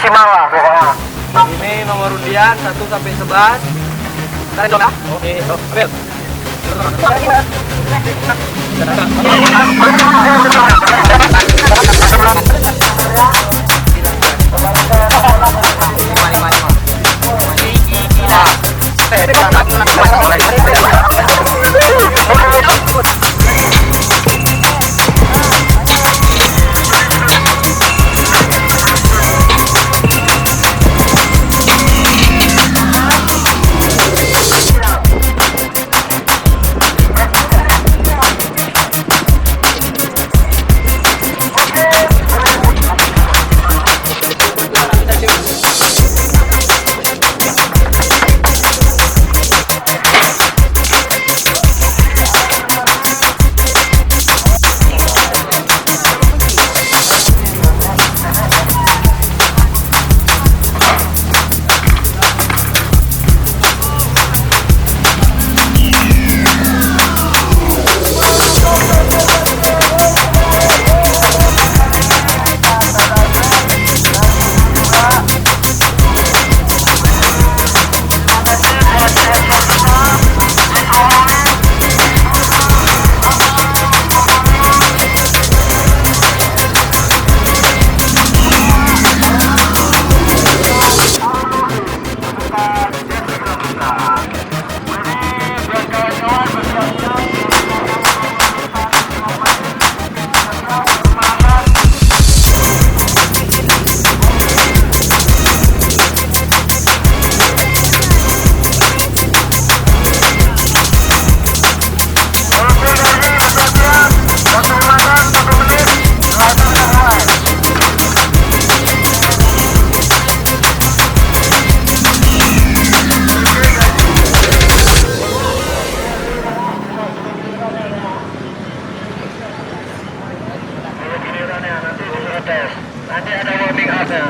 Lhokseumawe pokoknya. Ini nomor undian 1 sampai 11. Tarik dong ya. Oke, ambil. Nanti ada warming up-nya.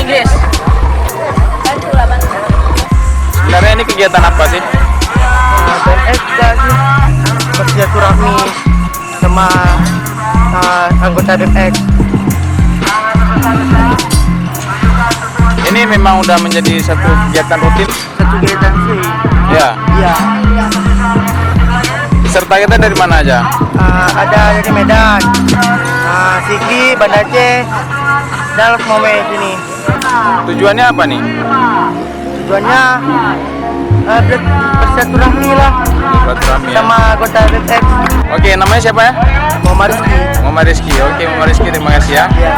Inggris. Sebenarnya ini kegiatan apa sih? BMX lagi bersilaturahmi sama anggota BMX. Ini memang udah menjadi satu kegiatan rutin? Satu kegiatan sih. Ya. Iya. Peserta kita dari mana aja? Ada dari Medan, Sigi, Banda Aceh, dan Lhokseumawe sini. Tujuannya apa nih? Tujuannya bersilaturahmi lah Silaturahmi ya. sama anggota BMX. Oke, namanya siapa ya? Muhammad Rizky. Muhammad Rizky. Oke, Muhammad Rizky, terima kasih ya. Iya.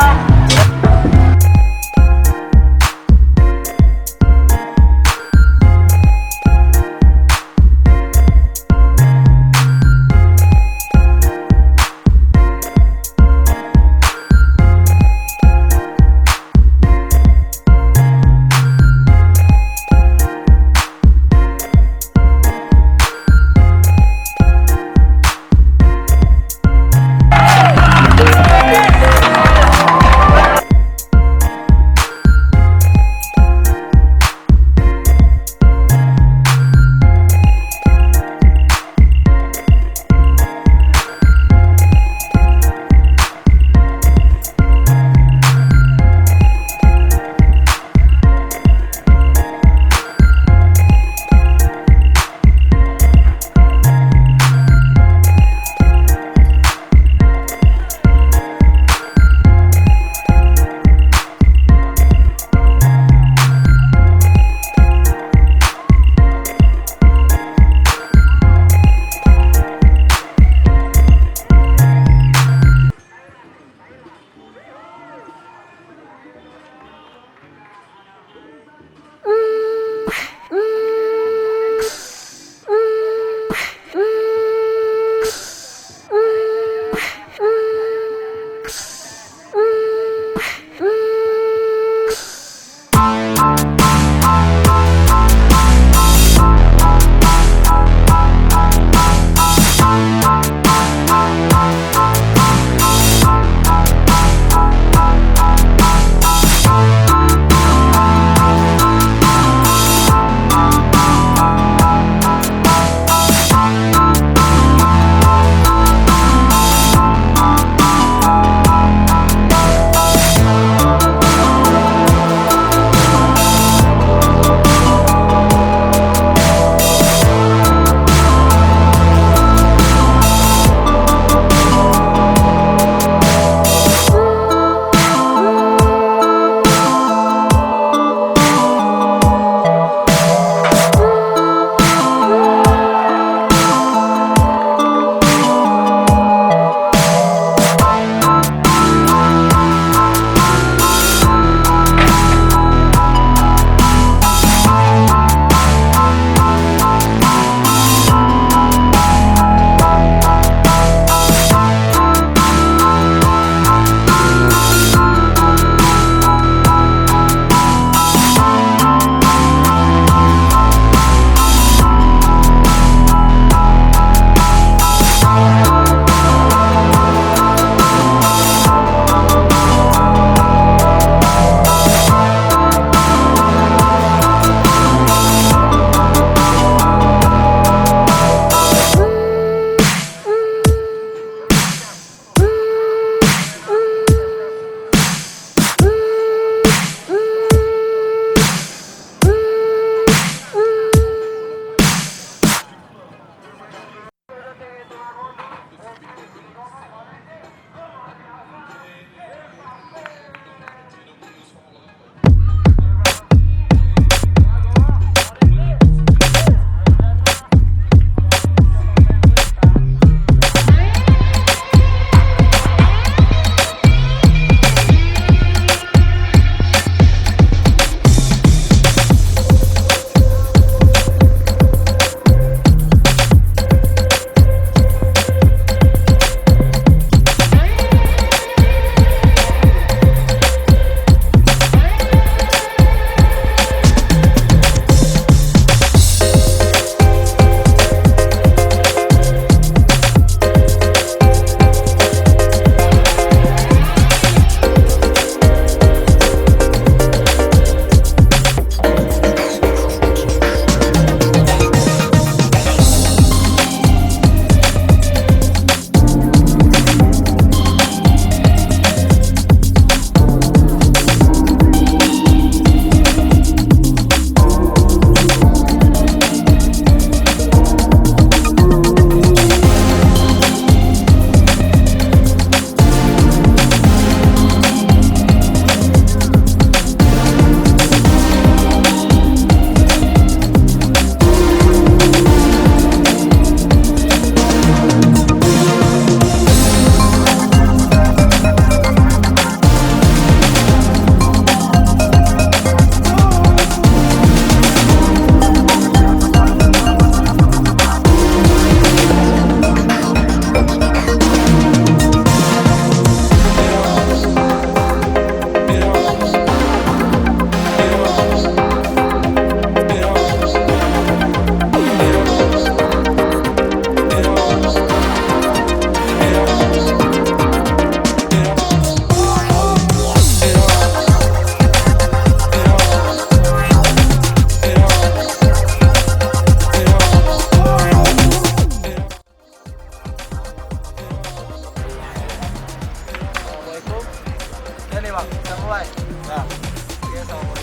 kita. Oke, sama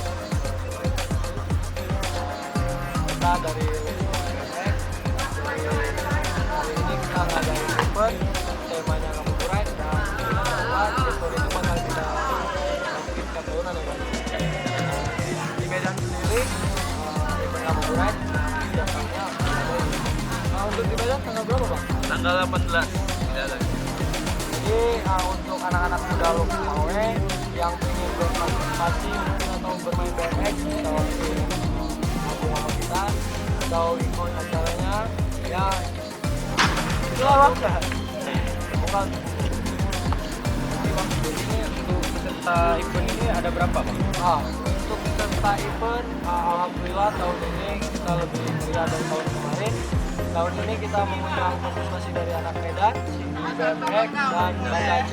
kita dari BMX. Jadi hari ini kita ngadain event, temanya kamu ride, dan event itu bakal kita masukin ke tahunan ya Bang. Di Medan sendiri, event kamu ride biasanya untuk di Medan tanggal berapa Bang? Tanggal 18. Tidak lagi. Jadi untuk anak-anak muda Lhokseumawe yang ingin berpartisipasi atau bermain BMX atau sama kita atau ikut acaranya ya itu lah Bang. Bukan jadi Bang, jadi ini untuk peserta event ini ada berapa Bang? Untuk peserta event alhamdulillah tahun ini kita lebih meriah dari tahun kemarin. Tahun ini kita mengundang partisipasi dari anak Medan, BMX, dan bakatnya BMX.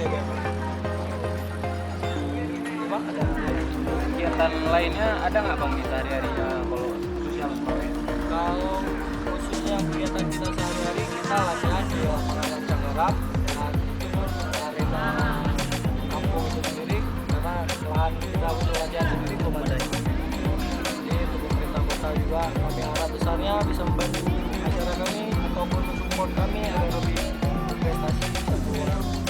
Bang, ada kegiatan lainnya ada nggak Bang di sehari-hari ya kalau sosial Lhokseumawe? Kalau khususnya kegiatan kita sehari-hari kita latihan di lapangan Canggarap dan itu arena kampung itu sendiri karena lahan kita untuk latihan sendiri belum ada. Jadi untuk pemerintah kota juga kami harap besarnya bisa membantu acara kami ataupun support kami agar lebih prestasi bisa keluar.